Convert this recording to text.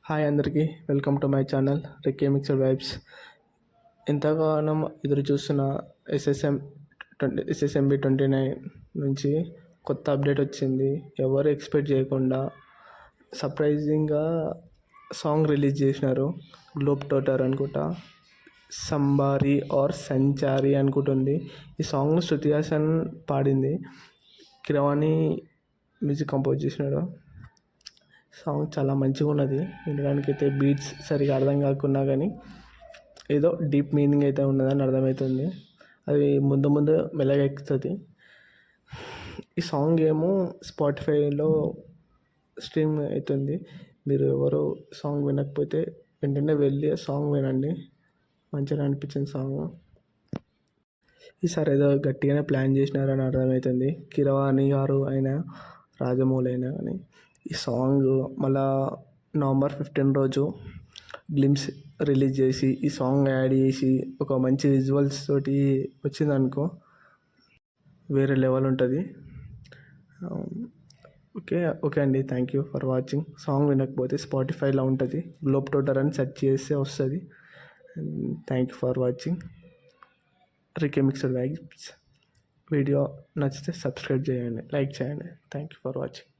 Hi అందరికీ, welcome to my channel Rike mixed vibes. ఎంతగానం ఎదురు చూస్తున్న ఎస్ఎస్ఎంబి 29 నుంచి కొత్త అప్డేట్ వచ్చింది. ఎవరు ఎక్స్పెక్ట్ చేయకుండా సర్ప్రైజింగ్గా సాంగ్ రిలీజ్ చేసినారు. గ్లోబ్ టోటర్ అనుకుంటా, సంబారి ఆర్ సంచారి అనుకుంటుంది. ఈ సాంగ్ను శృతి హాసన్ పాడింది, కిరవాణి మ్యూజిక్ కంపోజ్ చేసినాడు. సాంగ్ చాలా మంచిగా ఉన్నది. వినడానికి అయితే బీట్స్ సరిగా అర్థం కాకున్నా కానీ ఏదో డీప్ మీనింగ్ అయితే ఉన్నదని అర్థమవుతుంది. అది ముందు ముందు మెల్లగా ఎక్కుతుంది. ఈ సాంగ్ ఏమో స్పాటిఫైలో స్ట్రీమ్ అవుతుంది. మీరు ఎవరు సాంగ్ వినకపోతే వెంటనే వెళ్ళి సాంగ్ వినండి, మంచిగా అనిపించింది సాంగ్. ఈసారి ఏదో గట్టిగానే ప్లాన్ చేసినారని అర్థమవుతుంది. కిరవాణి గారు అయినా రాజమౌళి అయినా కానీ ఈ సాంగ్ మళ్ళా November 15 రోజు గ్లిమ్స్ రిలీజ్ చేసి ఈ సాంగ్ యాడ్ చేసి ఒక మంచి విజువల్స్ తోటి వచ్చిందనుకో వేరే లెవెల్ ఉంటుంది. ఓకే అండి, thank you for watching. Song వినకపోతే స్పాటిఫైలో ఉంటుంది, గ్లోబ్ టోటర్ అని సెర్చ్ చేస్తే వస్తుంది. Thank you for watching Rike mixed vibes. Video నచ్చితే సబ్స్క్రైబ్ చేయండి, లైక్ చేయండి. Thank you for watching.